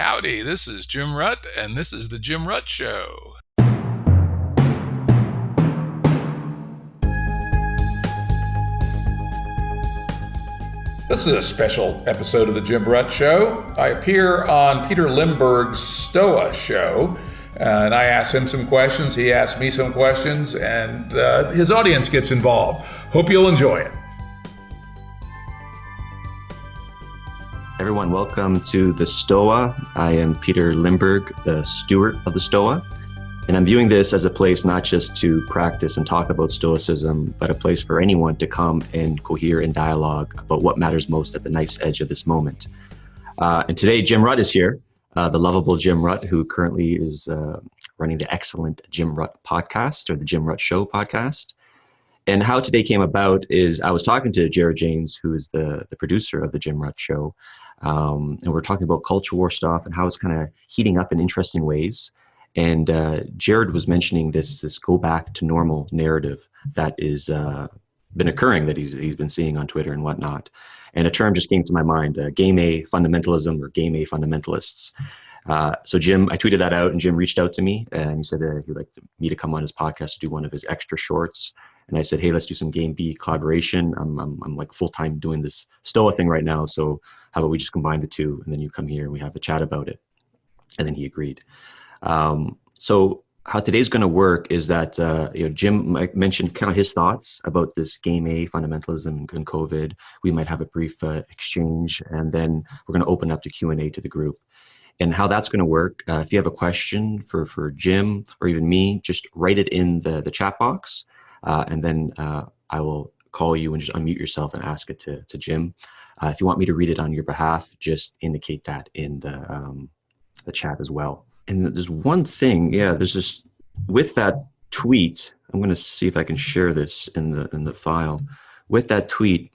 Howdy, this is Jim Rutt, and this is The Jim Rutt Show. This is a special episode of The Jim Rutt Show. I appear on Peter Limberg's Stoa show, and I ask him some questions, he asks me some questions, and his audience gets involved. Hope you'll enjoy it. Everyone, welcome to the Stoa. I am Peter Limberg, the steward of the Stoa, and I'm viewing this as a place not just to practice and talk about Stoicism, but a place for anyone to come and cohere in dialogue about what matters most at the knife's edge of this moment. And today, Jim Rutt is here, the lovable Jim Rutt, who currently is running the excellent Jim Rutt podcast, or the Jim Rutt Show podcast. And how today came about is I was talking to Jared James, who is the producer of the Jim Rutt Show, and we're talking about culture war stuff and how it's kind of heating up in interesting ways. And Jared was mentioning this go back to normal narrative that is been occurring, that he's been seeing on Twitter and whatnot. And a term just came to my mind, game A fundamentalism, or game A fundamentalists. So Jim, I tweeted that out, and Jim reached out to me and he said he'd like me to come on his podcast to do one of his extra shorts. And I said, hey, let's do some game B collaboration. I'm like full-time doing this Stoa thing right now. So how about we just combine the two, and then you come here and we have a chat about it. And then he agreed. So how today's going to work is that, Jim mentioned kind of his thoughts about this game A fundamentalism and COVID. We might have a brief exchange, and then we're going to open up to Q&A to the group. And how that's going to work, if you have a question for Jim or even me, just write it in the chat box. And then I will call you and just unmute yourself and ask it to Jim. If you want me to read it on your behalf, just indicate that in the chat as well. And there's one thing, there's this, with that tweet, I'm going to see if I can share this in the file. With that tweet,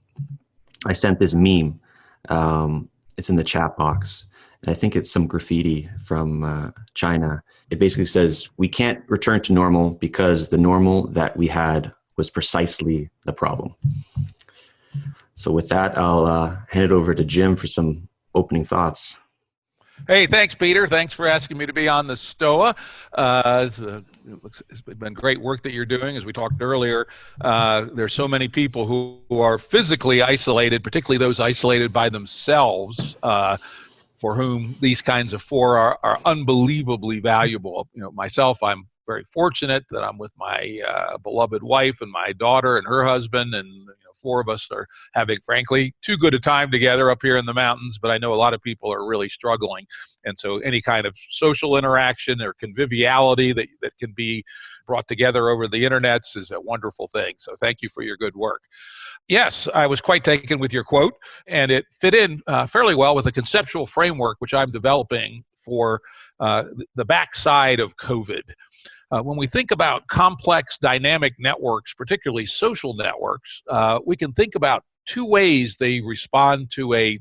I sent this meme. It's in the chat box. And I think it's some graffiti from China. It basically says, we can't return to normal because the normal that we had was precisely the problem. So with that, I'll hand it over to Jim for some opening thoughts. Hey, thanks, Peter. Thanks for asking me to be on the Stoa. It's been great work that you're doing. As we talked earlier, there's so many people who are physically isolated, particularly those isolated by themselves, for whom these kinds of fora are unbelievably valuable. Myself, I'm very fortunate that I'm with my beloved wife and my daughter and her husband, and four of us are having, frankly, too good a time together up here in the mountains, but I know a lot of people are really struggling. And so any kind of social interaction or conviviality that can be brought together over the internets is a wonderful thing. So thank you for your good work. Yes, I was quite taken with your quote, and it fit in fairly well with a conceptual framework which I'm developing for the backside of COVID. When we think about complex dynamic networks, particularly social networks, we can think about two ways they respond to a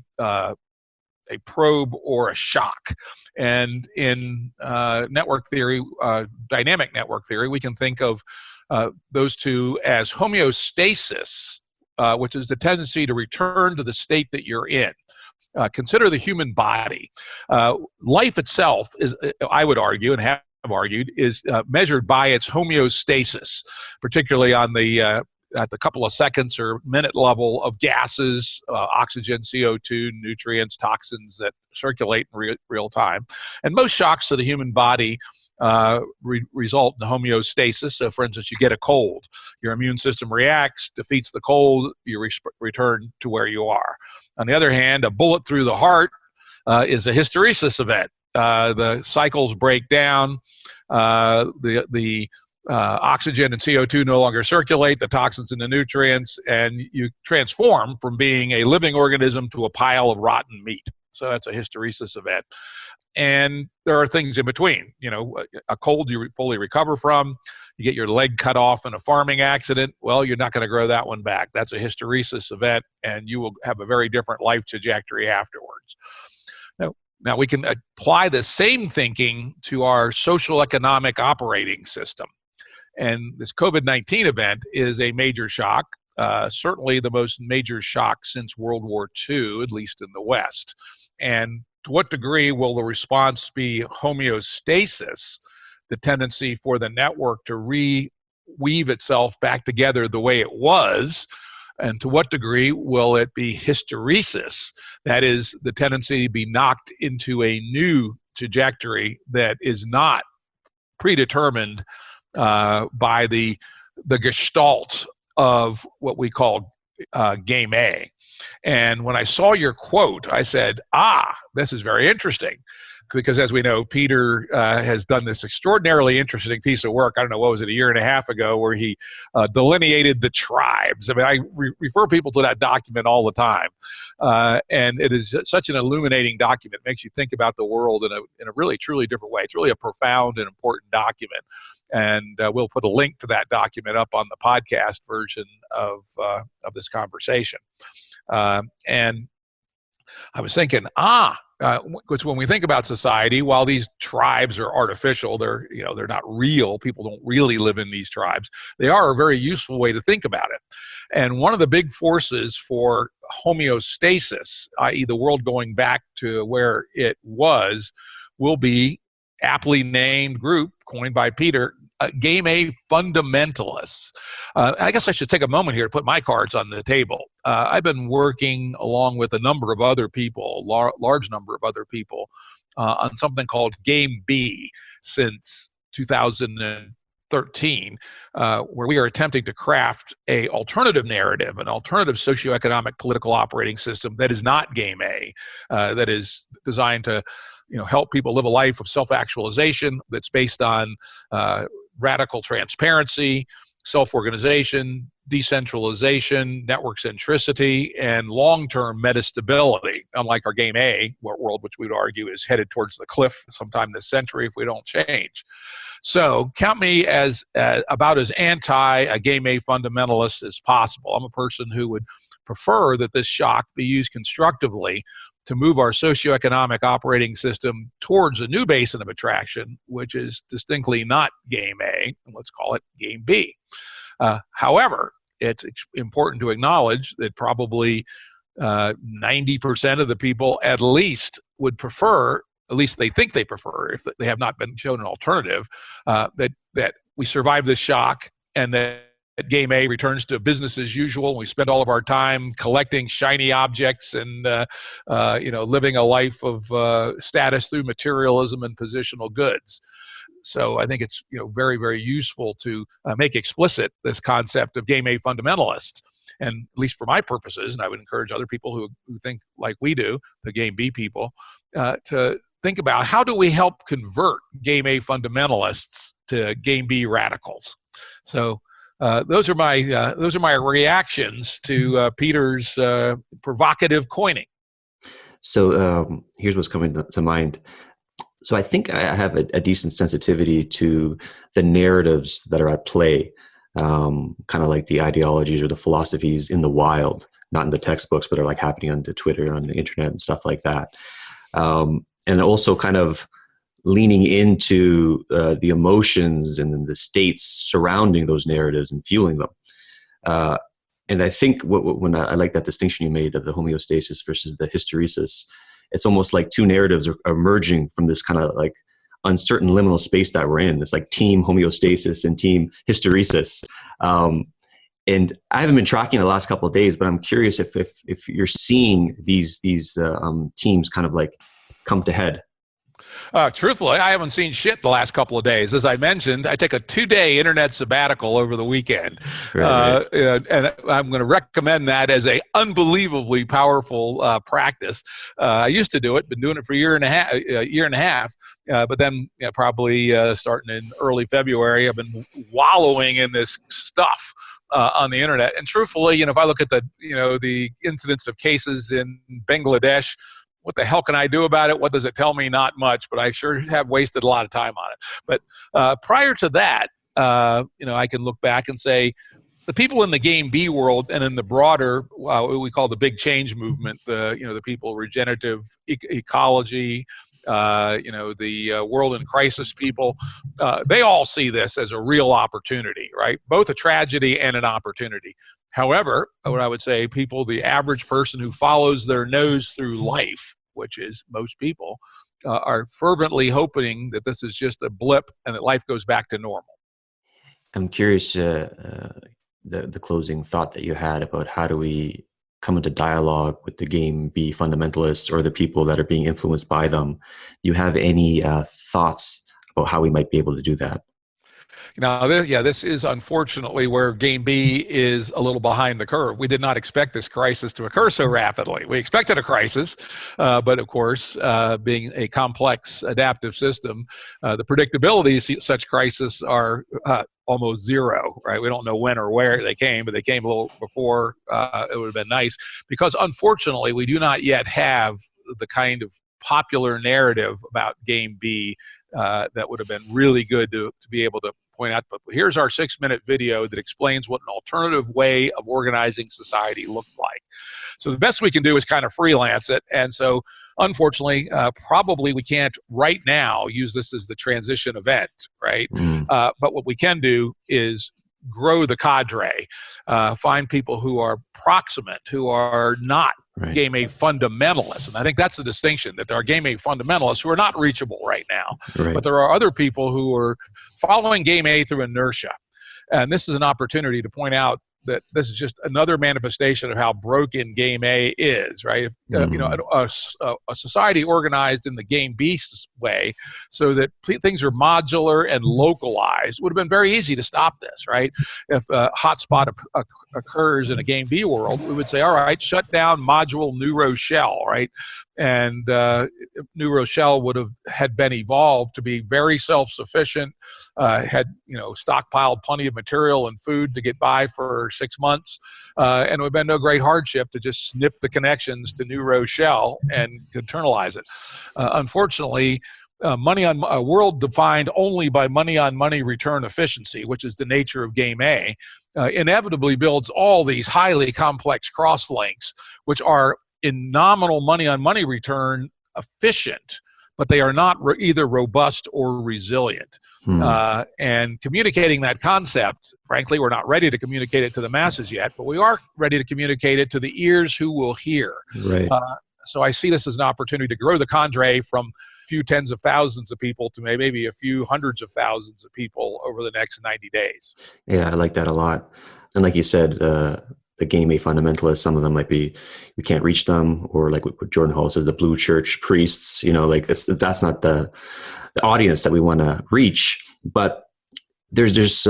probe or a shock. And in network theory, dynamic network theory, we can think of those two as homeostasis, which is the tendency to return to the state that you're in. Consider the human body. Life itself is, I would argue, and have argued, is measured by its homeostasis, particularly on the at the couple of seconds or minute level of gases, oxygen, CO2, nutrients, toxins that circulate in real time. And most shocks to the human body result in homeostasis. So, for instance, you get a cold. Your immune system reacts, defeats the cold, you return to where you are. On the other hand, a bullet through the heart is a hysteresis event. The cycles break down, the oxygen and CO2 no longer circulate, the toxins and the nutrients, and you transform from being a living organism to a pile of rotten meat. So that's a hysteresis event. And there are things in between. A cold you fully recover from, you get your leg cut off in a farming accident, well, you're not going to grow that one back. That's a hysteresis event, and you will have a very different life trajectory afterwards. Now, we can apply the same thinking to our social economic operating system. And this COVID-19 event is a major shock, certainly the most major shock since World War II, at least in the West. And to what degree will the response be homeostasis, the tendency for the network to reweave itself back together the way it was? And to what degree will it be hysteresis, that is, the tendency to be knocked into a new trajectory that is not predetermined by the gestalt of what we call game A? And when I saw your quote, I said, this is very interesting. Because as we know, Peter has done this extraordinarily interesting piece of work. I don't know, what was it, a year and a half ago, where he delineated the tribes. I mean, I refer people to that document all the time. And it is such an illuminating document. It makes you think about the world in a really, truly different way. It's really a profound and important document. And we'll put a link to that document up on the podcast version of this conversation. And I was thinking, because when we think about society, while these tribes are artificial, they're not real. People don't really live in these tribes. They are a very useful way to think about it. And one of the big forces for homeostasis, i.e., the world going back to where it was, will be aptly named group coined by Peter, Game A fundamentalists. I guess I should take a moment here to put my cards on the table. I've been working along with a number of other people, large number of other people, on something called Game B since 2013, where we are attempting to craft an alternative narrative, an alternative socioeconomic political operating system that is not Game A, that is designed to help people live a life of self-actualization that's based on radical transparency, self-organization, decentralization, network centricity, and long-term metastability, unlike our Game A world, which we'd argue is headed towards the cliff sometime this century if we don't change. So count me as about as anti a Game A fundamentalist as possible. I'm a person who would prefer that this shock be used constructively to move our socioeconomic operating system towards a new basin of attraction, which is distinctly not Game A, and let's call it Game B. However, it's important to acknowledge that probably 90% of the people at least would prefer, at least they think they prefer, if they have not been shown an alternative, that we survive this shock and that Game A returns to business as usual, and we spend all of our time collecting shiny objects and living a life of status through materialism and positional goods. So I think it's very, very useful to make explicit this concept of Game A fundamentalists. And at least for my purposes, and I would encourage other people who think like we do, the Game B people, to think about how do we help convert Game A fundamentalists to Game B radicals. So those are my reactions to Peter's provocative coining. So here's what's coming to mind. So I think I have a decent sensitivity to the narratives that are at play, kind of like the ideologies or the philosophies in the wild, not in the textbooks, but are like happening on the Twitter, on the internet and stuff like that. And also kind of leaning into the emotions and the states surrounding those narratives and fueling them. And I think when I like that distinction you made of the homeostasis versus the hysteresis, it's almost like two narratives are emerging from this kind of like uncertain liminal space that we're in. It's like team homeostasis and team hysteresis. And I haven't been tracking the last couple of days, but I'm curious if you're seeing these teams kind of like come to head. Truthfully, I haven't seen shit the last couple of days. As I mentioned, I take a 2-day internet sabbatical over the weekend. Right. And I'm going to recommend that as a unbelievably powerful practice. I used to do it, been doing it for a year and a half. But then probably starting in early February, I've been wallowing in this stuff on the internet. And truthfully, if I look at the incidence of cases in Bangladesh, what the hell can I do about it? What does it tell me? Not much, but I sure have wasted a lot of time on it. But prior to that, I can look back and say the people in the Game B world and in the broader, what we call the big change movement, the people, regenerative ecology, the world in crisis people, they all see this as a real opportunity, right? Both a tragedy and an opportunity. However, what I would say, the average person who follows their nose through life which is most people are fervently hoping that this is just a blip and that life goes back to normal. I'm curious, the closing thought that you had about how do we come into dialogue with the game B fundamentalists or the people that are being influenced by them. Do you have any thoughts about how we might be able to do that? Now, this is unfortunately where Game B is a little behind the curve. We did not expect this crisis to occur so rapidly. We expected a crisis, but of course, being a complex adaptive system, the predictability of such crises are almost zero, right? We don't know when or where they came, but they came a little before. It would have been nice because unfortunately, we do not yet have the kind of popular narrative about Game B that would have been really good to be able to point out. But here's our 6-minute video that explains what an alternative way of organizing society looks like. So the best we can do is kind of freelance it. And so unfortunately, probably we can't right now use this as the transition event, right? But what we can do is grow the cadre, find people who are proximate, who are not Game A fundamentalists. And I think that's the distinction, that there are Game A fundamentalists who are not reachable right now. But there are other people who are following Game A through inertia. And this is an opportunity to point out that this is just another manifestation of how broken Game A is, right? If, you know, a society organized in the Game B way so that things are modular and localized would have been very easy to stop this, right? If a hotspot occurs in a Game B world, we would say, all right, shut down module New Rochelle, right? And New Rochelle had been evolved to be very self-sufficient, had stockpiled plenty of material and food to get by for 6 months, and it would have been no great hardship to just snip the connections to New Rochelle and internalize it. Unfortunately, a world defined only by money-on-money return efficiency, which is the nature of Game A, inevitably builds all these highly complex cross-links, which are in nominal money-on-money return efficient, but they are not either robust or resilient. And communicating that concept, frankly, we're not ready to communicate it to the masses yet, but we are ready to communicate it to the ears who will hear. So I see this as an opportunity to grow the cadre from a few tens of thousands of people to maybe a few hundreds of thousands of people over the next 90 days. Yeah, I like that a lot. And like you said, the Game A fundamentalists, some of them might be, we can't reach them, or like what Jordan Hall says, the blue church priests, like that's not the audience that we want to reach. But there's this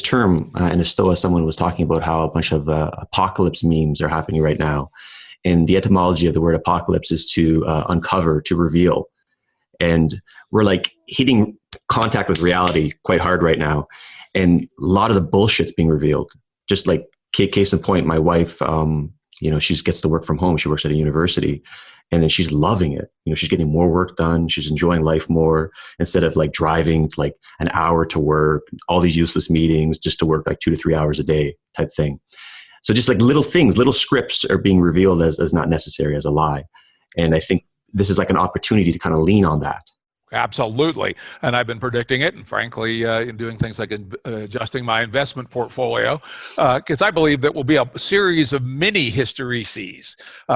term in the Stoa, someone was talking about how a bunch of apocalypse memes are happening right now. And the etymology of the word apocalypse is to uncover, to reveal. And we're like hitting contact with reality quite hard right now. And a lot of the bullshit's being revealed. Just like case in point, my wife, she gets to work from home. She works at a university, and then she's loving it. She's getting more work done. She's enjoying life more instead of like driving like an hour to work, all these useless meetings just to work like 2 to 3 hours a day type thing. So just like little things, little scripts are being revealed as not necessary, as a lie. And I think this is like an opportunity to kind of lean on that. Absolutely. And I've been predicting it, and frankly, in doing things like adjusting my investment portfolio, because I believe that will be a series of mini hystereses.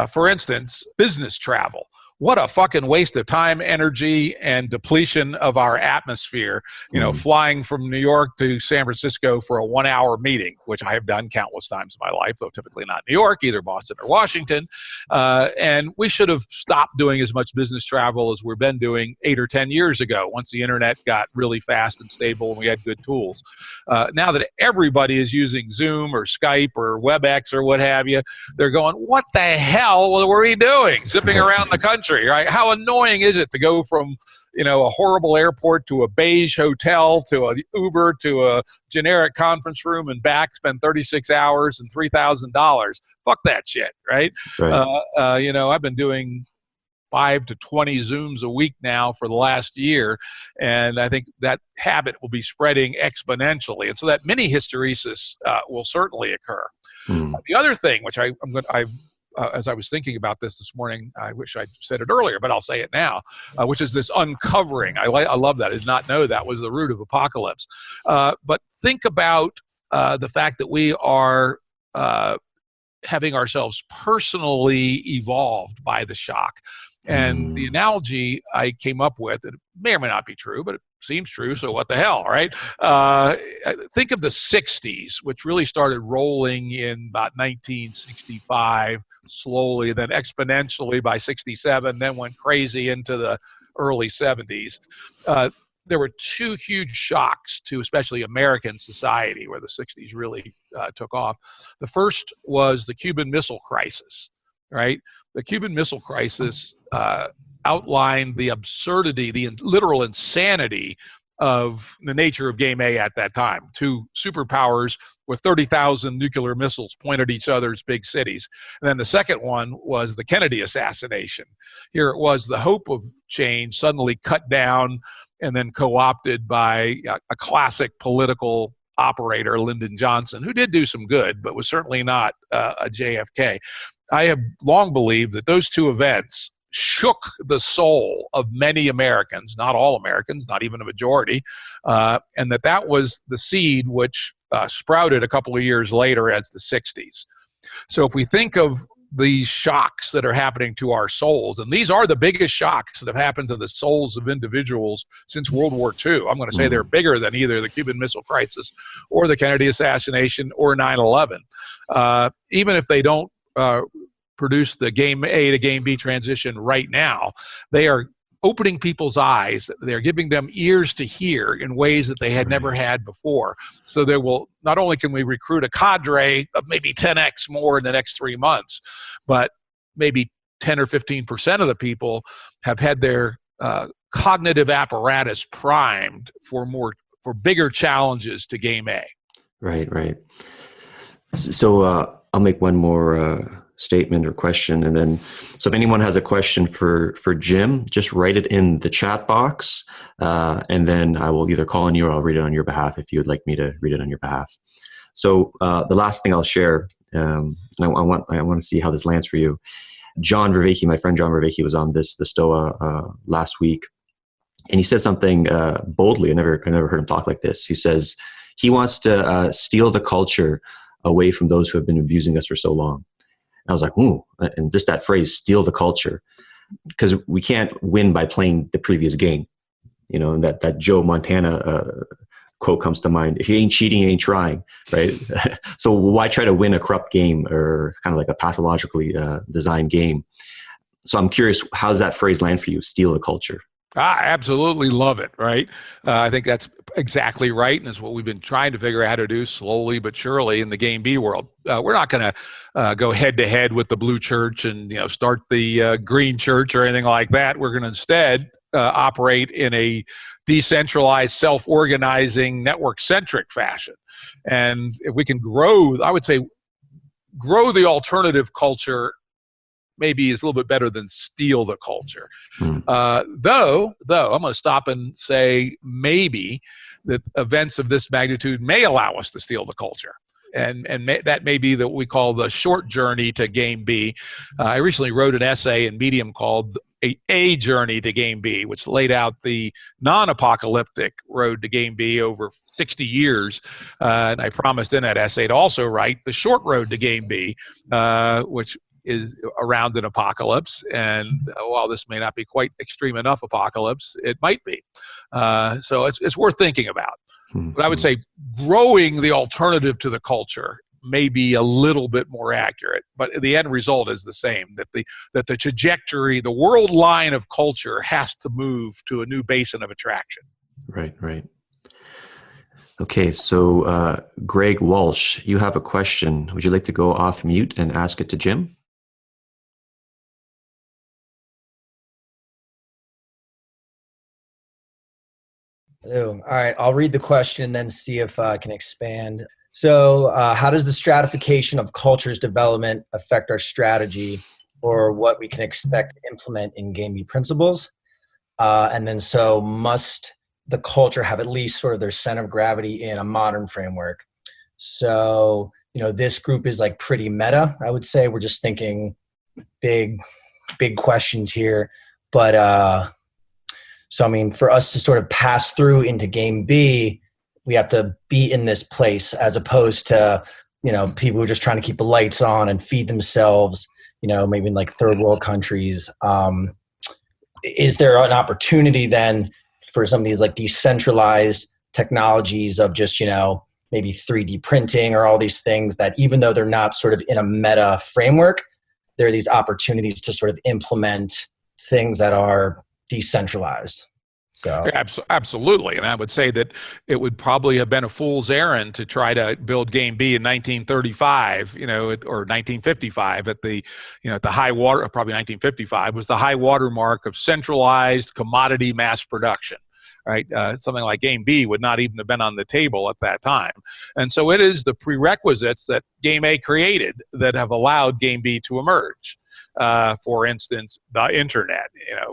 For instance, business travel. What a fucking waste of time, energy, and depletion of our atmosphere, flying from New York to San Francisco for a 1-hour meeting, which I have done countless times in my life, though typically not New York, either Boston or Washington. And we should have stopped doing as much business travel as we've been doing 8 or 10 years ago, once the internet got really fast and stable and we had good tools. Now that everybody is using Zoom or Skype or WebEx or what have you, they're going, what the hell were we doing? Zipping around the country. Right? How annoying is it to go from, a horrible airport to a beige hotel to a Uber to a generic conference room and back, spend 36 hours and $3,000? Fuck that shit, right? I've been doing 5 to 20 Zooms a week now for the last year, and I think that habit will be spreading exponentially, and so that mini hysteresis will certainly occur. The other thing, which as I was thinking about this morning, I wish I'd said it earlier, but I'll say it now, which is this uncovering. I love that. I did not know that was the root of apocalypse. But think about the fact that we are having ourselves personally evolved by the shock. And the analogy I came up with, it may or may not be true, but it seems true, so what the hell, right? Think of the 60s, which really started rolling in about 1965, slowly, then exponentially by 67, then went crazy into the early 70s. There were two huge shocks to especially American society where the 60s really took off. The first was the Cuban Missile Crisis, right? The Cuban Missile Crisis outlined the absurdity, the literal insanity of the nature of Game A at that time. Two superpowers with 30,000 nuclear missiles pointed at each other's big cities. And then the second one was the Kennedy assassination. Here it was the hope of change suddenly cut down and then co-opted by a classic political operator, Lyndon Johnson, who did do some good, but was certainly not a JFK. I have long believed that those two events shook the soul of many Americans, not all Americans, not even a majority, and that was the seed which sprouted a couple of years later as the 60s. So if we think of these shocks that are happening to our souls, and these are the biggest shocks that have happened to the souls of individuals since World War II. I'm going to say they're bigger than either the Cuban Missile Crisis or the Kennedy assassination or 9/11. Even if they don't produce the Game A to Game B transition right now, they are opening people's eyes. They're giving them ears to hear in ways that they had never had before. So there will, not only can we recruit a cadre of maybe 10x more in the next 3 months, but maybe 10 or 15% of the people have had their cognitive apparatus primed for bigger challenges to Game A. Right. So I'll make one more statement or question, and then so if anyone has a question for Jim, just write it in the chat box, and then I will either call on you or I'll read it on your behalf if you would like me to read it on your behalf. So the last thing I'll share, and I want to see how this lands for you. John Vervaeke, my friend John Vervaeke, was on the Stoa last week, and he said something boldly. I never heard him talk like this. He says he wants to steal the culture away from those who have been abusing us for so long. I was like, ooh, and just that phrase, steal the culture, because we can't win by playing the previous game. You know, and that Joe Montana quote comes to mind. If you ain't cheating, you ain't trying, right? So why try to win a corrupt game or kind of like a pathologically designed game? So I'm curious, how does that phrase land for you, steal the culture? I absolutely love it, right? I think that's exactly right, and it's what we've been trying to figure out how to do slowly but surely in the Game B world. We're not going to go head-to-head with the blue church and start the green church or anything like that. We're going to instead operate in a decentralized, self-organizing, network-centric fashion. And if we can grow, I would say, grow the alternative culture maybe is a little bit better than steal the culture. Though I'm going to stop and say maybe that events of this magnitude may allow us to steal the culture. And that may be what we call the short journey to Game B. I recently wrote an essay in Medium called A Journey to Game B, which laid out the non-apocalyptic road to Game B over 60 years. And I promised in that essay to also write the short road to Game B, which is around an apocalypse. And while this may not be quite extreme enough apocalypse, it might be. So it's worth thinking about. But I would say growing the alternative to the culture may be a little bit more accurate, but the end result is the same, that the trajectory, the world line of culture has to move to a new basin of attraction. Right. Okay, so Greg Walsh, you have a question. Would you like to go off mute and ask it to Jim? All right, I'll read the question and then see if I can expand. So how does the stratification of cultures development affect our strategy or what we can expect to implement in Game B principles? And then so must the culture have at least sort of their center of gravity in a modern framework? So, this group is like pretty meta, I would say. We're just thinking big questions here. But so, I mean, for us to sort of pass through into Game B, we have to be in this place as opposed to people who are just trying to keep the lights on and feed themselves, maybe in like third world countries. Is there an opportunity then for some of these like decentralized technologies of just, maybe 3D printing or all these things that even though they're not sort of in a meta framework, there are these opportunities to sort of implement things that are decentralized? So Absolutely. And I would say that it would probably have been a fool's errand to try to build Game B in 1935, or 1955 at the high water, probably 1955 was the high water mark of centralized commodity mass production. Right, something like Game B would not even have been on the table at that time. And so it is the prerequisites that Game A created that have allowed Game B to emerge. For instance, the internet,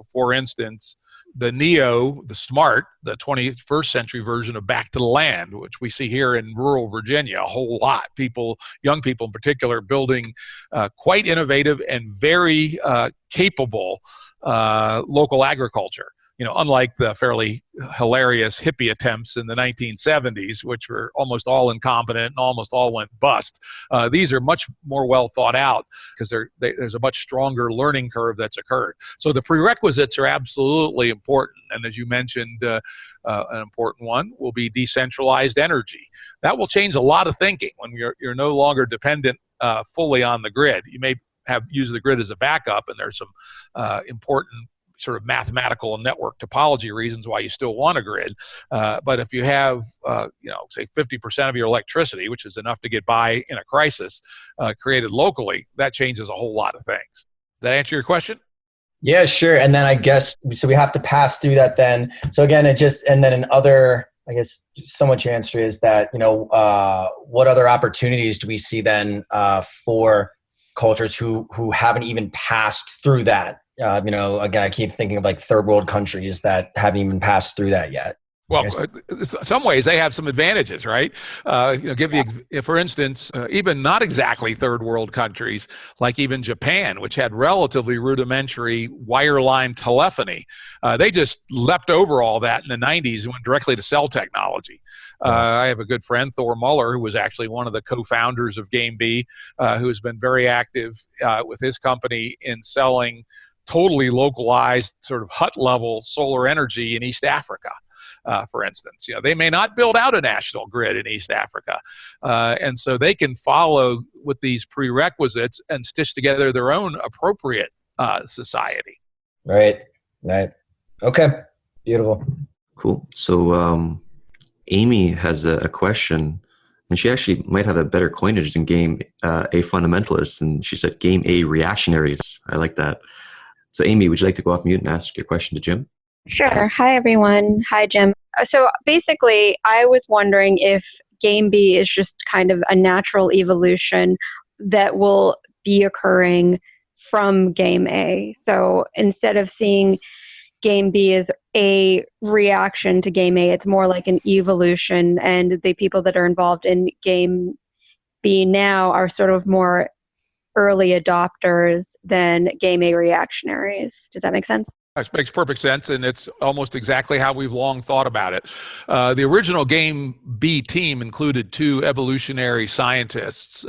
for instance, the Neo, the Smart, the 21st century version of Back to the Land, which we see here in rural Virginia a whole lot. Young people in particular, building quite innovative and very capable local agriculture. Unlike the fairly hilarious hippie attempts in the 1970s, which were almost all incompetent and almost all went bust, these are much more well thought out because there's a much stronger learning curve that's occurred. So the prerequisites are absolutely important. And as you mentioned, an important one will be decentralized energy. That will change a lot of thinking when you're no longer dependent fully on the grid. You may use the grid as a backup, and there's some important sort of mathematical and network topology reasons why you still want a grid. But if you have, say 50% of your electricity, which is enough to get by in a crisis, created locally, that changes a whole lot of things. Does that answer your question? Yeah, sure. And then I guess, so we have to pass through that then. So again, and then another, I guess, somewhat your answer is that, what other opportunities do we see then for cultures who haven't even passed through that? Again, I keep thinking of like third world countries that haven't even passed through that yet. Well, in some ways they have some advantages, right? For instance, even not exactly third world countries, like even Japan, which had relatively rudimentary wireline telephony, they just leapt over all that in the 90s and went directly to cell technology. I have a good friend, Thor Muller, who was actually one of the co-founders of Game B, who has been very active with his company in selling totally localized sort of hut level solar energy in East Africa. For instance, they may not build out a national grid in East Africa. And so they can follow with these prerequisites and stitch together their own appropriate society. Right. Okay. Beautiful. Cool. So Amy has a question, and she actually might have a better coinage than Game A fundamentalist. And she said Game A reactionaries. I like that. So Amy, would you like to go off mute and ask your question to Jim? Sure. Hi, everyone. Hi, Jim. So basically, I was wondering if Game B is just kind of a natural evolution that will be occurring from Game A. So instead of seeing Game B as a reaction to Game A, it's more like an evolution, and the people that are involved in Game B now are sort of more early adopters than Game A reactionaries. Does that make sense? It makes perfect sense, and it's almost exactly how we've long thought about it. The original Game B team included two evolutionary scientists,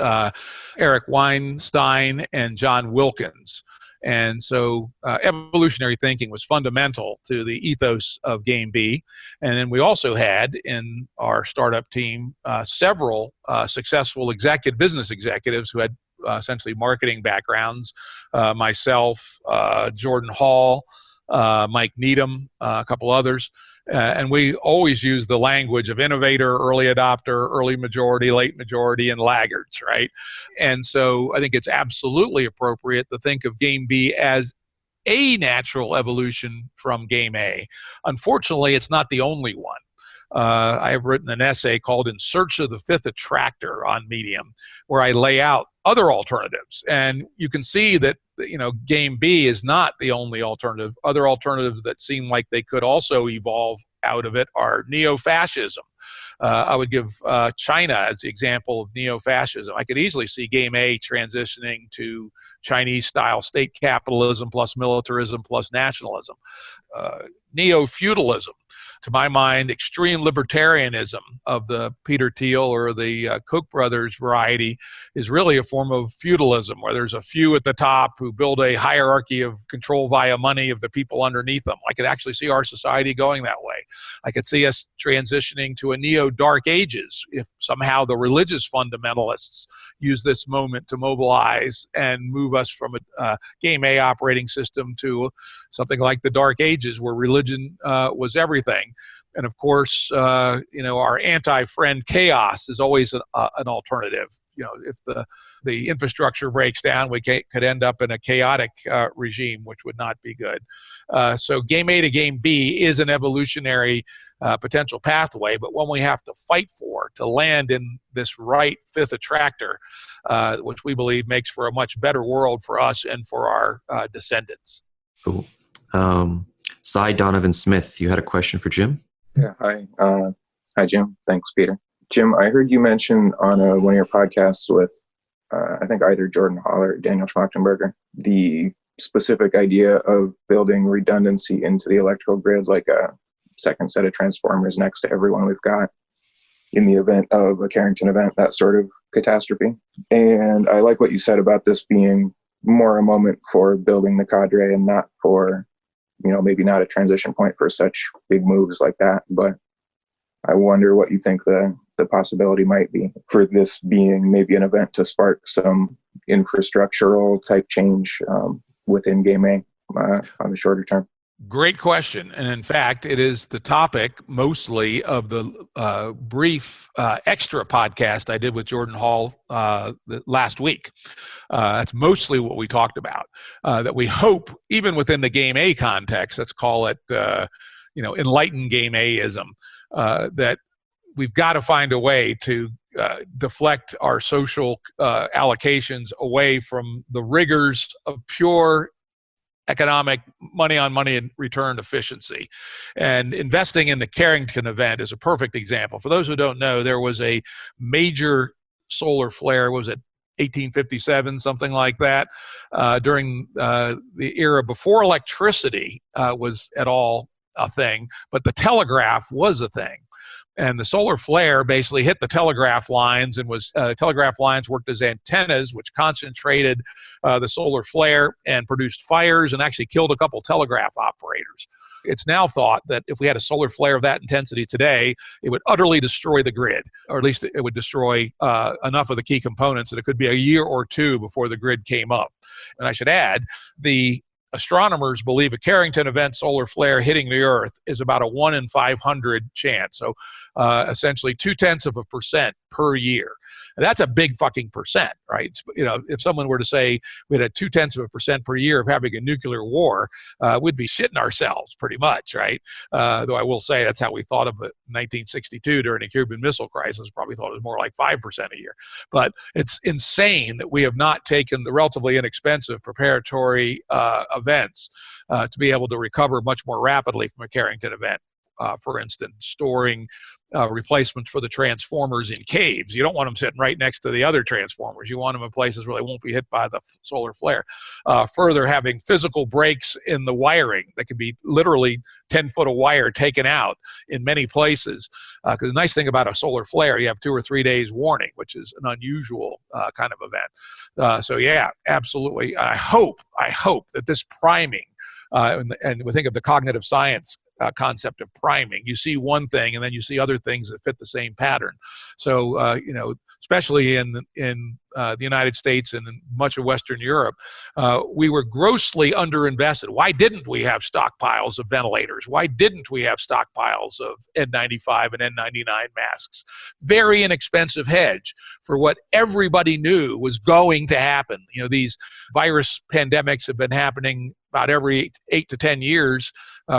Eric Weinstein and John Wilkins. And so evolutionary thinking was fundamental to the ethos of Game B. And then we also had in our startup team several successful business executives who had essentially marketing backgrounds, myself, Jordan Hall, Mike Needham, a couple others. And we always use the language of innovator, early adopter, early majority, late majority, and laggards, right? And so I think it's absolutely appropriate to think of Game B as a natural evolution from Game A. Unfortunately, it's not the only one. I have written an essay called In Search of the Fifth Attractor on Medium, where I lay out other alternatives. And you can see that, Game B is not the only alternative. Other alternatives that seem like they could also evolve out of it are neo-fascism. I would give China as the example of neo-fascism. I could easily see Game A transitioning to Chinese-style state capitalism plus militarism plus nationalism. Neo-feudalism. to my mind, extreme libertarianism of the Peter Thiel or the Koch brothers variety is really a form of feudalism, where there's a few at the top who build a hierarchy of control via money of the people underneath them. I could actually see our society going that way. I could see us transitioning to a neo-dark ages if somehow the religious fundamentalists use this moment to mobilize and move us from a game A operating system to something like the dark ages where religion was everything. And of course, our anti-friend chaos is always an alternative. If the infrastructure breaks down, we could end up in a chaotic regime, which would not be good. So game A to game B is an evolutionary potential pathway, but one we have to fight for to land in this right fifth attractor, which we believe makes for a much better world for us and for our descendants. Cool. Cy Donovan Smith, you had a question for Jim? Yeah, hi. Hi, Jim. Thanks, Peter. Jim, I heard you mention on one of your podcasts with, I think either Jordan Hall or Daniel Schmachtenberger, the specific idea of building redundancy into the electrical grid, like a second set of transformers next to everyone we've got in the event of a Carrington event, that sort of catastrophe. And I like what you said about this being more a moment for building the cadre and not for, maybe not a transition point for such big moves like that. But I wonder what you think the possibility might be for this being maybe an event to spark some infrastructural type change within Game A on the shorter term. Great question. And in fact, it is the topic mostly of the brief extra podcast I did with Jordan Hall last week. That's mostly what we talked about, that we hope, even within the Game A context, let's call it, enlightened Game A-ism, that we've got to find a way to deflect our social allocations away from the rigors of pure economic money-on-money and return efficiency. And investing in the Carrington event is a perfect example. For those who don't know, there was a major solar flare, was it 1857, something like that, during the era before electricity was at all a thing, but the telegraph was a thing. And the solar flare basically hit the telegraph lines and telegraph lines worked as antennas, which concentrated the solar flare and produced fires and actually killed a couple telegraph operators. It's now thought that if we had a solar flare of that intensity today, it would utterly destroy the grid, or at least it would destroy enough of the key components that it could be a year or two before the grid came up. And I should add, the astronomers believe a Carrington event solar flare hitting the Earth is about a 1 in 500 chance. So essentially 0.2% per year. And that's a big fucking percent, right? If someone were to say we had a 0.2% per year of having a nuclear war, we'd be shitting ourselves pretty much, right? Though I will say that's how we thought of it in 1962 during the Cuban Missile Crisis. Probably thought it was more like 5% a year. But it's insane that we have not taken the relatively inexpensive preparatory events to be able to recover much more rapidly from a Carrington event. For instance, storing replacements for the transformers in caves. You don't want them sitting right next to the other transformers. You want them in places where they won't be hit by the solar flare. Further, having physical breaks in the wiring that can be literally 10 foot of wire taken out in many places. Because the nice thing about a solar flare, you have 2 or 3 days warning, which is an unusual kind of event. So yeah, absolutely. I hope that this priming, and we think of the cognitive science concept of priming. You see one thing, and then you see other things that fit the same pattern. So, especially in the United States and in much of Western Europe, we were grossly underinvested. Why didn't we have stockpiles of ventilators? Why didn't we have stockpiles of N95 and N99 masks? Very inexpensive hedge for what everybody knew was going to happen. These virus pandemics have been happening about every 8 to 10 years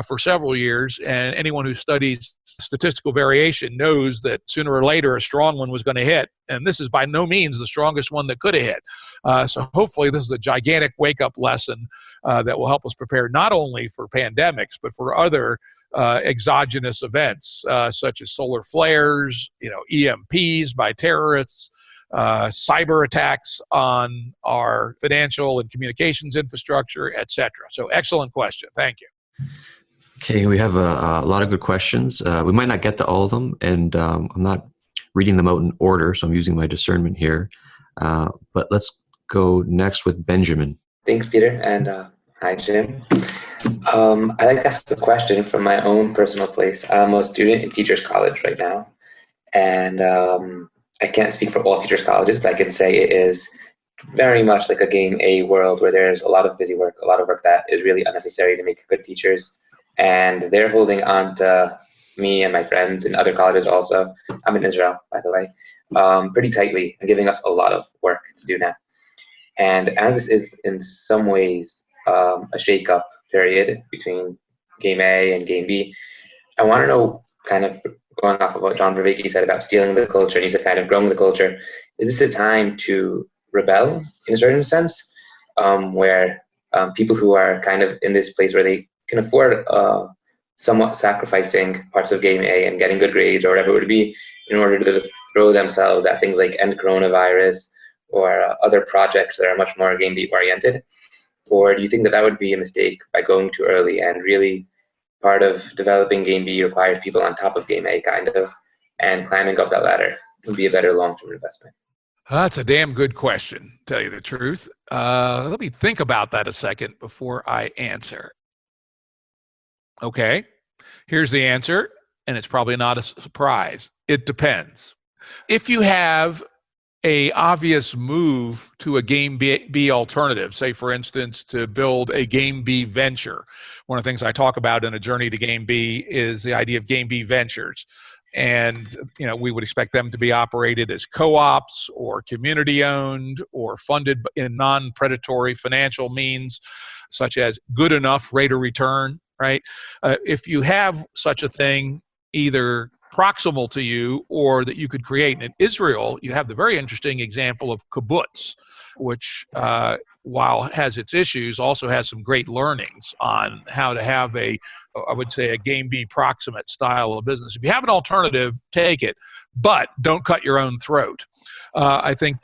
for several years, and anyone who studies statistical variation knows that sooner or later a strong one was going to hit, and this is by no means the strongest one that could have hit. So hopefully this is a gigantic wake-up lesson that will help us prepare not only for pandemics, but for other exogenous events, such as solar flares, EMPs by terrorists, cyber attacks on our financial and communications infrastructure, etc. So excellent question. Thank you. Okay, we have a lot of good questions. We might not get to all of them, and I'm not reading them out in order, so I'm using my discernment here. But let's go next with Benjamin. Thanks, Peter, and hi, Jim. I'd like to ask a question from my own personal place. I'm a student in Teachers College right now, and I can't speak for all Teachers Colleges, but I can say it is very much like a Game A world where there's a lot of busy work, a lot of work that is really unnecessary to make good teachers, and they're holding on to me and my friends in other colleges also. I'm in Israel, by the way, pretty tightly and giving us a lot of work to do now. And as this is in some ways a shake-up period between Game A and Game B, I want to know, kind of going off of what John Vervaeke said about stealing the culture, and he said kind of growing the culture, is this a time to rebel in a certain sense, where people who are kind of in this place where they can afford somewhat sacrificing parts of Game A and getting good grades or whatever it would be in order to throw themselves at things like end coronavirus or other projects that are much more Game B oriented? Or do you think that that would be a mistake by going too early, and really part of developing Game B requires people on top of Game A kind of, and climbing up that ladder would be a better long-term investment? That's a damn good question, to tell you the truth. Let me think about that a second before I answer. Okay, here's the answer, and it's probably not a surprise. It depends. If you have a obvious move to a Game B alternative, say for instance to build a Game B venture. One of the things I talk about in A Journey to Game B is the idea of Game B ventures. And we would expect them to be operated as co-ops or community owned or funded in non-predatory financial means, such as good enough rate of return, right? If you have such a thing, either proximal to you or that you could create. And in Israel, you have the very interesting example of kibbutz, which while has its issues, also has some great learnings on how to have I would say, a Game B proximate style of business. If you have an alternative, take it, but don't cut your own throat. I think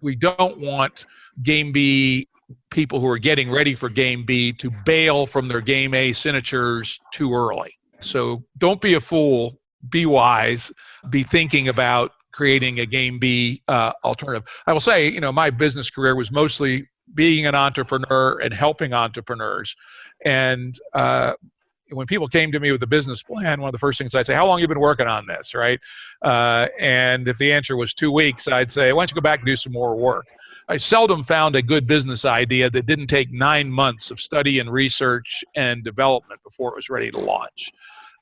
we don't want Game B people who are getting ready for Game B to bail from their Game A signatures too early. So don't be a fool, be wise, be thinking about creating a Game B alternative. I will say, my business career was mostly being an entrepreneur and helping entrepreneurs. And when people came to me with a business plan, one of the first things I'd say, how long have you been working on this, right? And if the answer was 2 weeks, I'd say, why don't you go back and do some more work? I seldom found a good business idea that didn't take 9 months of study and research and development before it was ready to launch,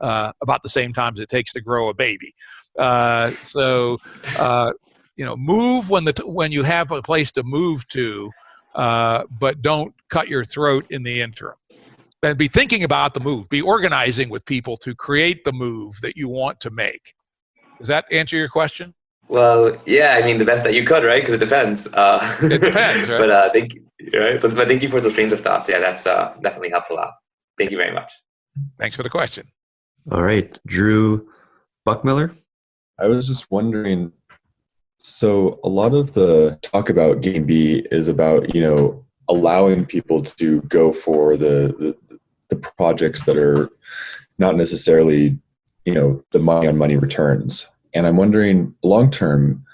about the same time as it takes to grow a baby. Move when you have a place to move to, but don't cut your throat in the interim. And be thinking about the move. Be organizing with people to create the move that you want to make. Does that answer your question? Well, yeah, I mean, the best that you could, right? Because it depends. It depends, right? But thank you for those trains of thoughts. Yeah, that's definitely helps a lot. Thank you very much. Thanks for the question. All right, Drew Buckmiller. I was just wondering, so a lot of the talk about Game B is about, allowing people to go for the projects that are not necessarily, the money on money returns. And I'm wondering, long term,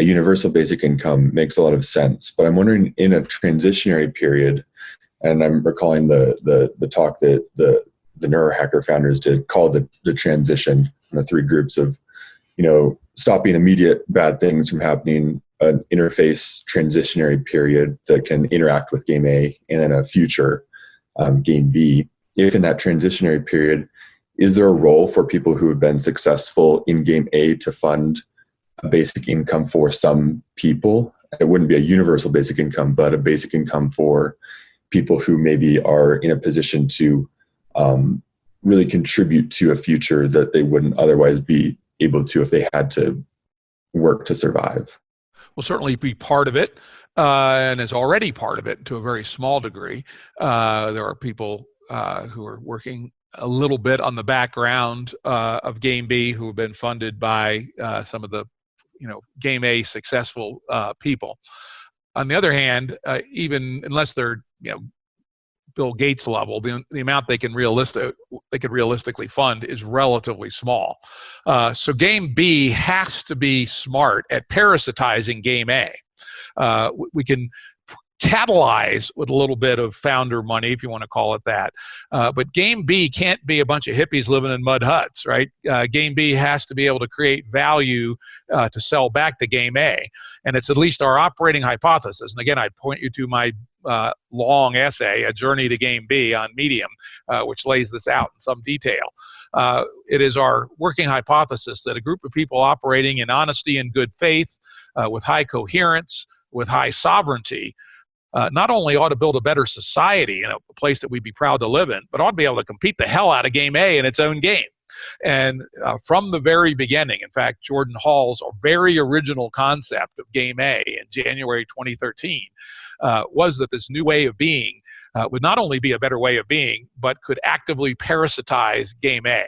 a universal basic income makes a lot of sense. But I'm wondering, in a transitionary period, and I'm recalling the talk that the neurohacker founders did called the transition, and the 3 groups of, stopping immediate bad things from happening, an interface transitionary period that can interact with Game A, and then a future Game B. If in that transitionary period, is there a role for people who have been successful in Game A to fund a basic income for some people? It wouldn't be a universal basic income, but a basic income for people who maybe are in a position to really contribute to a future that they wouldn't otherwise be able to if they had to work to survive. Will certainly be part of it, and is already part of it to a very small degree. There are people who are working a little bit on the background of Game B who have been funded by some of the Game A successful people. On the other hand, even unless they're Bill Gates level, the amount they could realistically fund is relatively small. So game B has to be smart at parasitizing game A. We can catalyze with a little bit of founder money, if you want to call it that. But game B can't be a bunch of hippies living in mud huts, right? Game B has to be able to create value to sell back to game A. And it's at least our operating hypothesis. And again, I'd point you to my long essay, A Journey to Game B on Medium, which lays this out in some detail. It is our working hypothesis that a group of people operating in honesty and good faith, with high coherence, with high sovereignty, not only ought to build a better society and a place that we'd be proud to live in, but ought to be able to compete the hell out of game A in its own game. And from the very beginning, in fact, Jordan Hall's very original concept of game A in January 2013 was that this new way of being would not only be a better way of being, but could actively parasitize game A.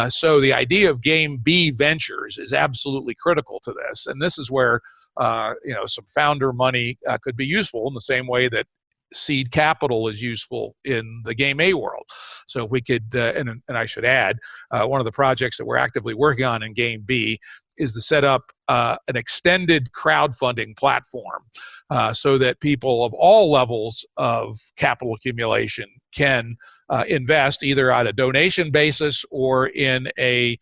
So the idea of game B ventures is absolutely critical to this. And this is where some founder money could be useful in the same way that seed capital is useful in the game A world. So if we could, and I should add, one of the projects that we're actively working on in game B is to set up an extended crowdfunding platform so that people of all levels of capital accumulation can invest either on a donation basis or in a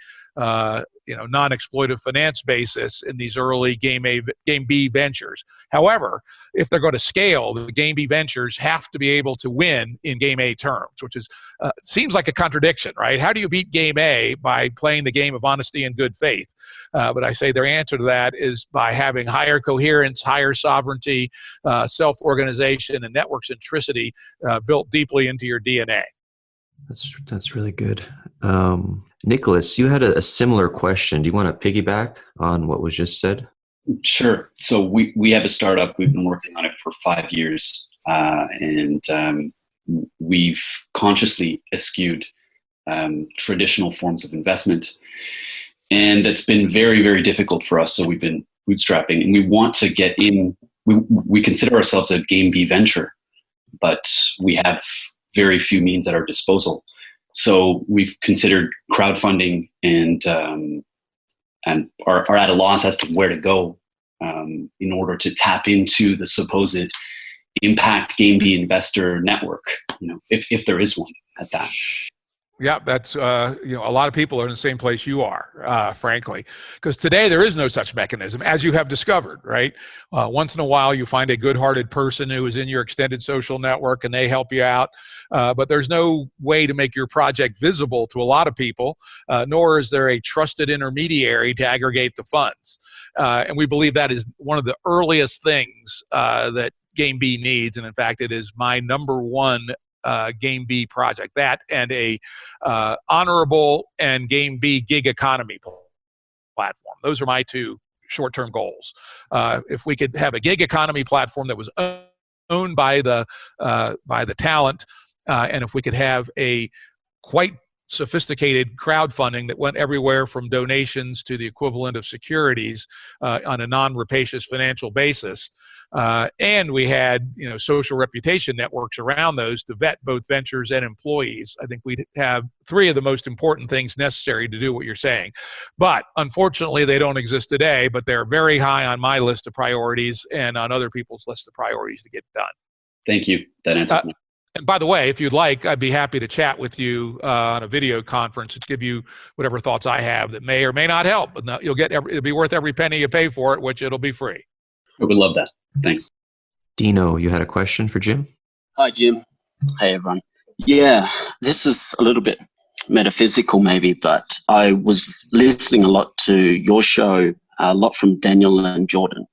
non-exploitive finance basis in these early game B ventures. However, if they're going to scale, the game B ventures have to be able to win in game A terms, which is seems like a contradiction, right? How do you beat game A by playing the game of honesty and good faith? But I say their answer to that is by having higher coherence, higher sovereignty, self-organization, and network centricity built deeply into your DNA. That's really good. Nicholas, you had a similar question. Do you want to piggyback on what was just said? Sure. So we have a startup. We've been working on it for 5 years, and we've consciously eschewed traditional forms of investment, and that's been very, very difficult for us. So we've been bootstrapping, and we want to get in. We consider ourselves a game B venture, but we have very few means at our disposal. So we've considered crowdfunding and are at a loss as to where to go in order to tap into the supposed impact game B investor network, if there is one at that. Yeah, that's, a lot of people are in the same place you are, frankly, because today there is no such mechanism, as you have discovered, right? Once in a while, you find a good-hearted person who is in your extended social network and they help you out, but there's no way to make your project visible to a lot of people, nor is there a trusted intermediary to aggregate the funds. And we believe that is one of the earliest things that Game B needs, and in fact, it is my number one Game B project, that and a honorable and Game B gig economy platform. Those are my two short-term goals. If we could have a gig economy platform that was owned by the talent, and if we could have a quite sophisticated crowdfunding that went everywhere from donations to the equivalent of securities on a non-rapacious financial basis. And we had, social reputation networks around those to vet both ventures and employees. I think we'd have three of the most important things necessary to do what you're saying. But unfortunately, they don't exist today, but they're very high on my list of priorities and on other people's list of priorities to get done. Thank you. That answers me. And by the way, if you'd like, I'd be happy to chat with you on a video conference to give you whatever thoughts I have that may or may not help. But you'll get it'll be worth every penny you pay for it, which it'll be free. I would love that. Thanks. Dino, you had a question for Jim? Hi, Jim. Hey, everyone. Yeah, this is a little bit metaphysical maybe, but I was listening a lot to your show, a lot from Daniel and Jordan.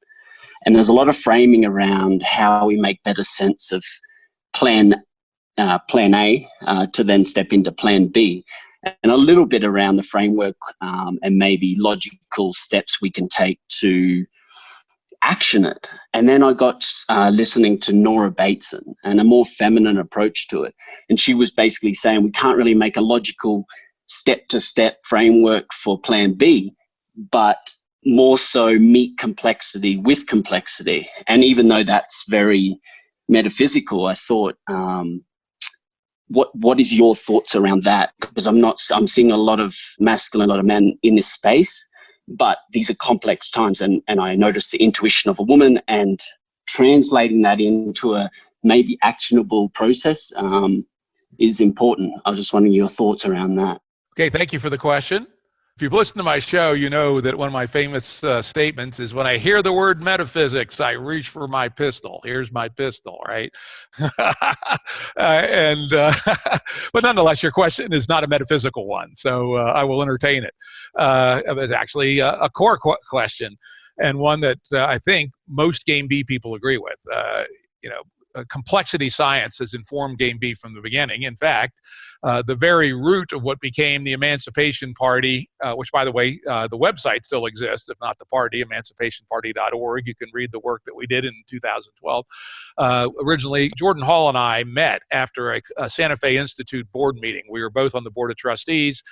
And there's a lot of framing around how we make better sense of plan A to then step into plan B, and a little bit around the framework and maybe logical steps we can take to action it. And then I got listening to Nora Bateson and a more feminine approach to it. And she was basically saying we can't really make a logical step-to-step framework for plan B, but more so meet complexity with complexity. And even though that's very metaphysical, I thought what is your thoughts around that? Because I'm seeing a lot of masculine, a lot of men in this space, but these are complex times, and I noticed the intuition of a woman and translating that into a maybe actionable process is important. I was just wondering your thoughts around that. Okay, thank you for the question. If you've listened to my show, you know that one of my famous statements is, when I hear the word metaphysics, I reach for my pistol. Here's my pistol, right? But nonetheless, your question is not a metaphysical one, so I will entertain it. It was actually a core question, and one that I think most Game B people agree with. Complexity science has informed Game B from the beginning. In fact, the very root of what became the Emancipation Party, which, by the way, the website still exists, if not the party, emancipationparty.org. You can read the work that we did in 2012. Originally, Jordan Hall and I met after a Santa Fe Institute board meeting. We were both on the board of trustees.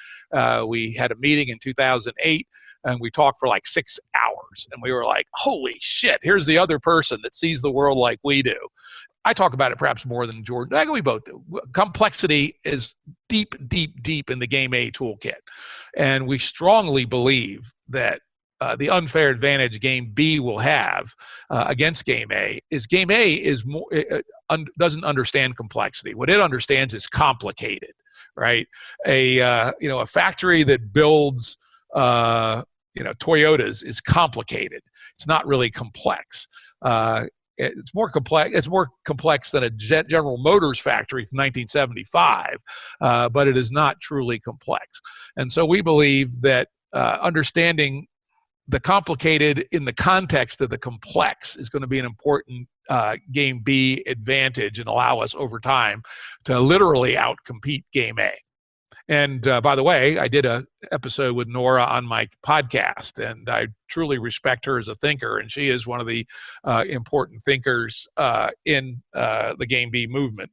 We had a meeting in 2008, and we talked for like 6 hours. And we were like, holy shit, here's the other person that sees the world like we do. I talk about it perhaps more than Jordan. We both do. Complexity is deep, deep, deep in the Game A toolkit. And we strongly believe that the unfair advantage Game B will have against Game A is more doesn't understand complexity. What it understands is complicated, right? A factory that builds Toyotas is complicated. It's not really complex. It's more complex. It's more complex than a General Motors factory from 1975, but it is not truly complex. And so we believe that understanding the complicated in the context of the complex is going to be an important Game B advantage and allow us over time to literally outcompete Game A. And by the way, I did an episode with Nora on my podcast, and I truly respect her as a thinker, and she is one of the important thinkers in the Game B movement.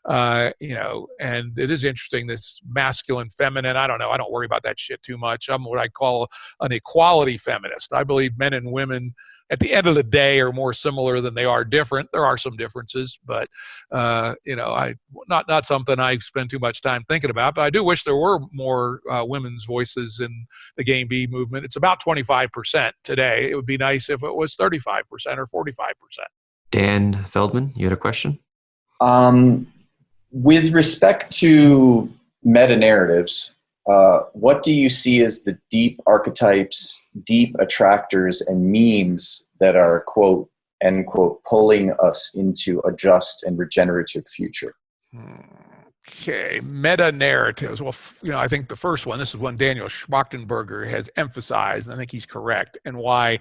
And it is interesting, this masculine, feminine, I don't know, I don't worry about that shit too much. I'm what I call an equality feminist. I believe men and women at the end of the day are more similar than they are different. There are some differences, but not something I spend too much time thinking about. But I do wish there were more women's voices in the Game B movement. It's about 25% today. It would be nice if it was 35% or 45%. Dan Feldman, you had a question? With respect to meta-narratives, what do you see as the deep archetypes, deep attractors, and memes that are, quote, end quote, pulling us into a just and regenerative future? Okay, meta-narratives. Well, I think the first one, this is one Daniel Schmachtenberger has emphasized, and I think he's correct, and why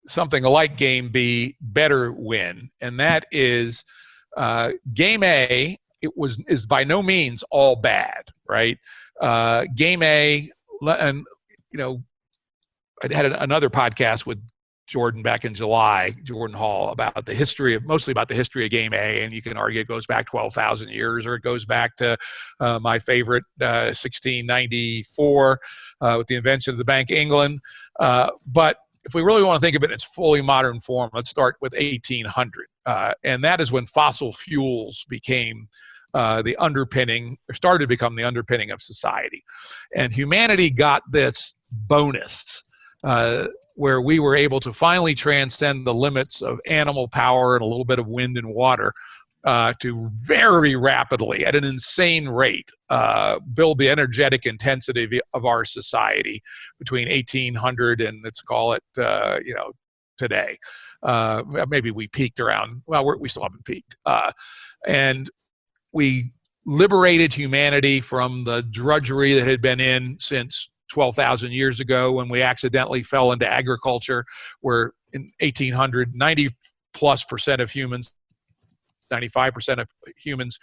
something like Game B better win, and that is Game A is by no means all bad, right? Game A, and I had another podcast with Jordan back in July, Jordan Hall, about mostly about the history of Game A, and you can argue it goes back 12,000 years, or it goes back to my favorite 1694 with the invention of the Bank of England. But if we really want to think of it in its fully modern form, let's start with 1800, and that is when fossil fuels became the underpinning, or started to become the underpinning of society. And humanity got this bonus where we were able to finally transcend the limits of animal power and a little bit of wind and water to very rapidly, at an insane rate, build the energetic intensity of our society between 1800 and, let's call it, today. Maybe we peaked around, we still haven't peaked. And we liberated humanity from the drudgery that had been in since 12,000 years ago, when we accidentally fell into agriculture, where in 1800, 90+% of humans, 95% of humans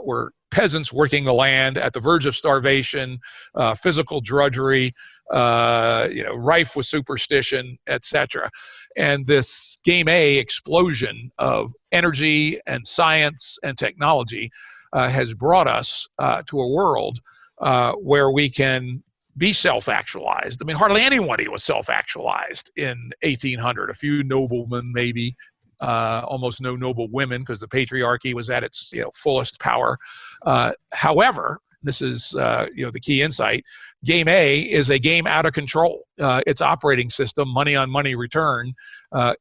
were peasants working the land at the verge of starvation, physical drudgery, rife with superstition, etc. And this Game A explosion of energy and science and technology has brought us to a world where we can be self-actualized. I mean, hardly anybody was self-actualized in 1800. A few noblemen, maybe, almost no noble women because the patriarchy was at its fullest power. However, this is the key insight. Game A is a game out of control. Its operating system, money on money return,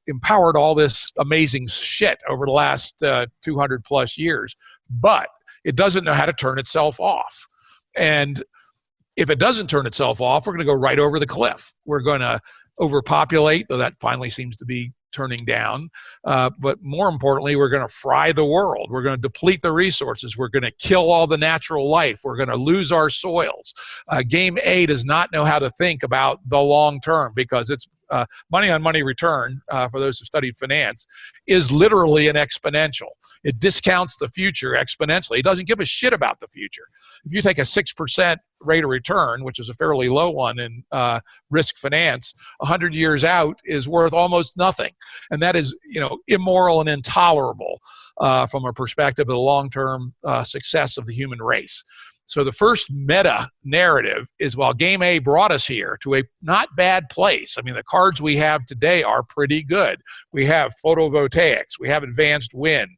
empowered all this amazing shit over the last 200 plus years, but it doesn't know how to turn itself off. And if it doesn't turn itself off, we're going to go right over the cliff. We're going to overpopulate, though that finally seems to be turning down. But more importantly, we're going to fry the world. We're going to deplete the resources. We're going to kill all the natural life. We're going to lose our soils. Game A does not know how to think about the long term because it's money on money return, for those who studied finance, is literally an exponential. It discounts the future exponentially. It doesn't give a shit about the future. If you take a 6% rate of return, which is a fairly low one in risk finance, 100 years out is worth almost nothing. And that is, immoral and intolerable from a perspective of the long-term success of the human race. So the first meta narrative is, while Game A brought us here to a not bad place. I mean, the cards we have today are pretty good. We have photovoltaics. We have advanced wind.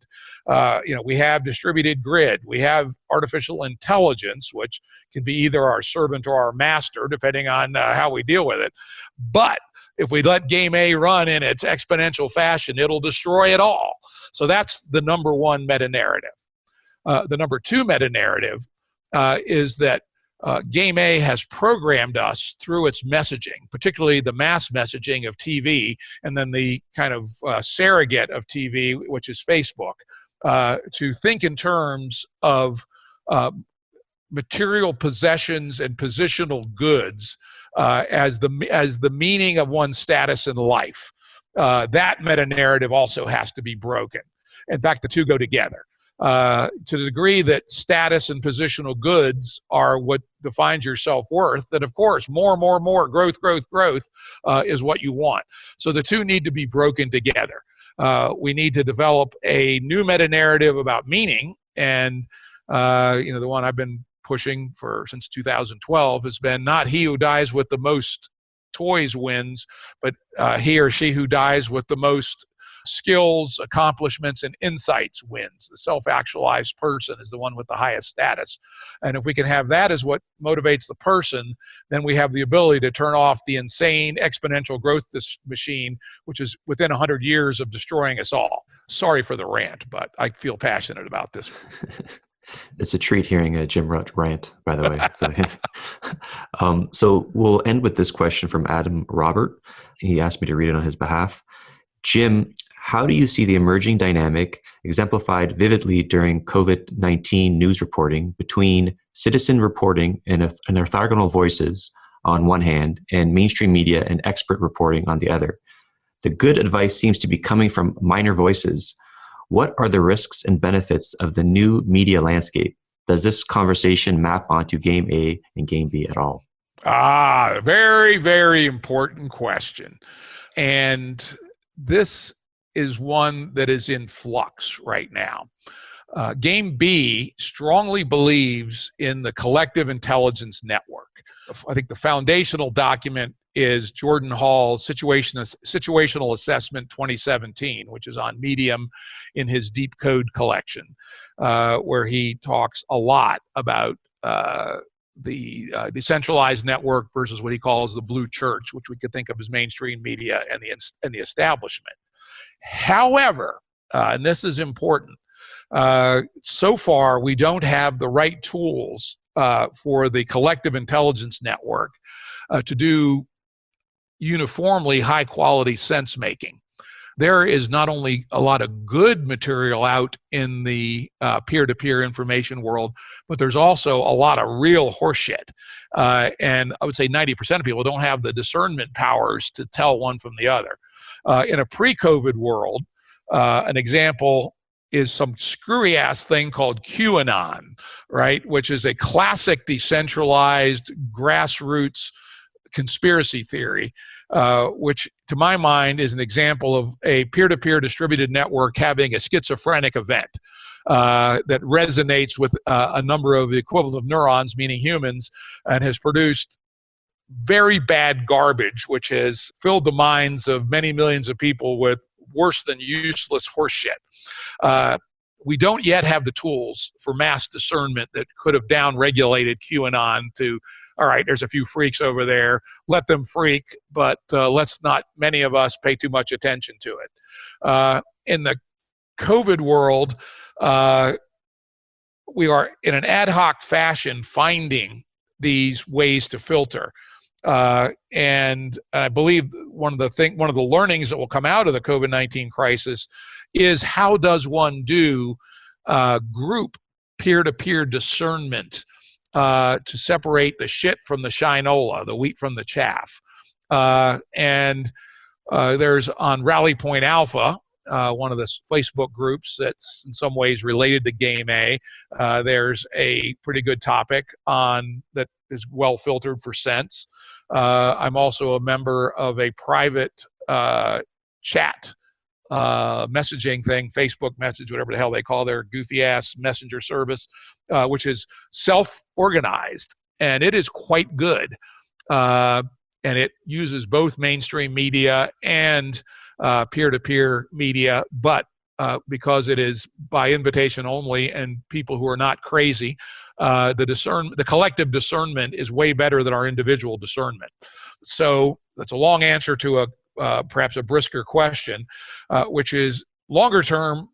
We have distributed grid. We have artificial intelligence, which can be either our servant or our master, depending on how we deal with it. But if we let Game A run in its exponential fashion, it'll destroy it all. So that's the number one meta-narrative. The number two meta-narrative is that Game A has programmed us through its messaging, particularly the mass messaging of TV, and then the kind of surrogate of TV, which is Facebook, to think in terms of material possessions and positional goods as the meaning of one's status in life. That meta-narrative also has to be broken. In fact, the two go together. To the degree that status and positional goods are what defines your self-worth, then of course more, growth is what you want. So the two need to be broken together. We need to develop a new meta-narrative about meaning, and the one I've been pushing since 2012 has been not he who dies with the most toys wins, but he or she who dies with the most skills, accomplishments, and insights wins. The self-actualized person is the one with the highest status. And if we can have that as what motivates the person, then we have the ability to turn off the insane exponential growth machine, which is within 100 years of destroying us all. Sorry for the rant, but I feel passionate about this. It's a treat hearing a Jim rant, by the way. So we'll end with this question from Adam Robert. He asked me to read it on his behalf. Jim, how do you see the emerging dynamic exemplified vividly during COVID-19 news reporting between citizen reporting and orthogonal voices on one hand and mainstream media and expert reporting on the other? The good advice seems to be coming from minor voices. What are the risks and benefits of the new media landscape? Does this conversation map onto Game A and Game B at all? Very, very important question. And this is one that is in flux right now. Game B strongly believes in the collective intelligence network. I think the foundational document is Jordan Hall's Situational Assessment 2017, which is on Medium in his Deep Code collection, where he talks a lot about the decentralized network versus what he calls the blue church, which we could think of as mainstream media and the establishment. However, and this is important, so far we don't have the right tools for the collective intelligence network to do uniformly high quality sense making. There is not only a lot of good material out in the peer-to-peer information world, but there's also a lot of real horseshit. And I would say 90% of people don't have the discernment powers to tell one from the other. In a pre-COVID world, an example is some screwy ass thing called QAnon, right? Which is a classic decentralized grassroots conspiracy theory, which to my mind is an example of a peer-to-peer distributed network having a schizophrenic event that resonates with a number of the equivalent of neurons, meaning humans, and has produced very bad garbage, which has filled the minds of many millions of people with worse than useless horseshit. We don't yet have the tools for mass discernment that could have down-regulated QAnon to, all right, there's a few freaks over there, let them freak, but let's not, many of us, pay too much attention to it. In the COVID world, we are in an ad hoc fashion finding these ways to filter. And I believe one of the learnings that will come out of the COVID-19 crisis is how does one do group peer-to-peer discernment to separate the shit from the shinola, the wheat from the chaff. And there's on Rally Point Alpha, one of the Facebook groups that's in some ways related to Game A, there's a pretty good topic on that is well filtered for sense. I'm also a member of a private chat messaging thing, Facebook message, whatever the hell they call their goofy ass messenger service, which is self-organized, and it is quite good. And it uses both mainstream media and peer-to-peer media, but because it is by invitation only and people who are not crazy, the collective discernment is way better than our individual discernment. So that's a long answer to perhaps a brisker question, which is longer term,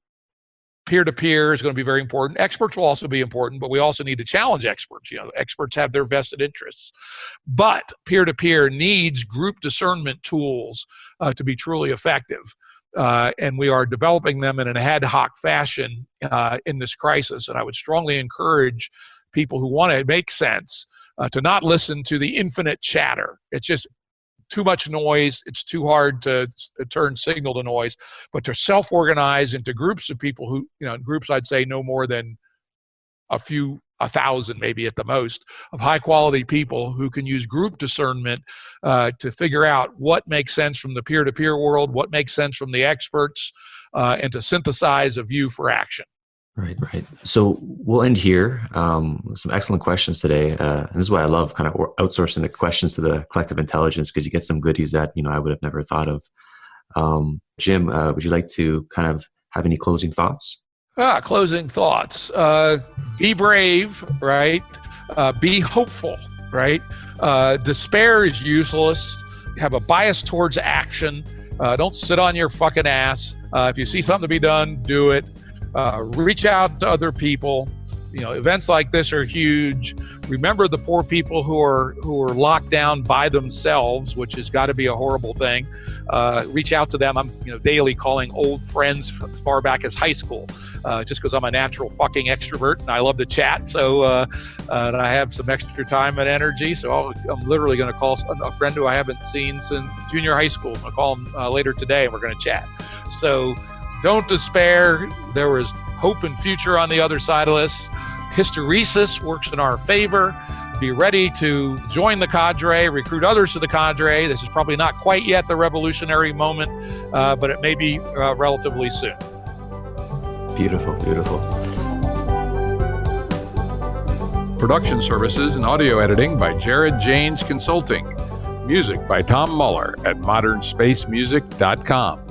peer-to-peer is going to be very important. Experts will also be important, but we also need to challenge experts. Experts have their vested interests. But peer-to-peer needs group discernment tools to be truly effective. And we are developing them in an ad hoc fashion in this crisis. And I would strongly encourage people who want to make sense to not listen to the infinite chatter. It's just too much noise. It's too hard to turn signal to noise, but to self-organize into groups of people who, groups I'd say no more than a 1,000 maybe at the most, of high quality people who can use group discernment to figure out what makes sense from the peer-to-peer world, what makes sense from the experts, and to synthesize a view for action. Right. So we'll end here. Some excellent questions today. And this is why I love kind of outsourcing the questions to the collective intelligence, because you get some goodies that, I would have never thought of. Jim, would you like to kind of have any closing thoughts? Closing thoughts. Be brave, right? Be hopeful, right? Despair is useless. Have a bias towards action. Don't sit on your fucking ass. If you see something to be done, do it. Reach out to other people. Events like this are huge. Remember the poor people who are locked down by themselves, which has got to be a horrible thing. Reach out to them. I'm daily calling old friends far back as high school, just because I'm a natural fucking extrovert and I love to chat. So and I have some extra time and energy. So I'm literally going to call a friend who I haven't seen since junior high school. I'm going to call him later today, and we're going to chat. So don't despair. There is hope and future on the other side of this. Hysteresis works in our favor. Be ready to join the cadre, recruit others to the cadre. This is probably not quite yet the revolutionary moment, but it may be relatively soon. Beautiful. Production services and audio editing by Jared Janes Consulting. Music by Tom Muller at modernspacemusic.com.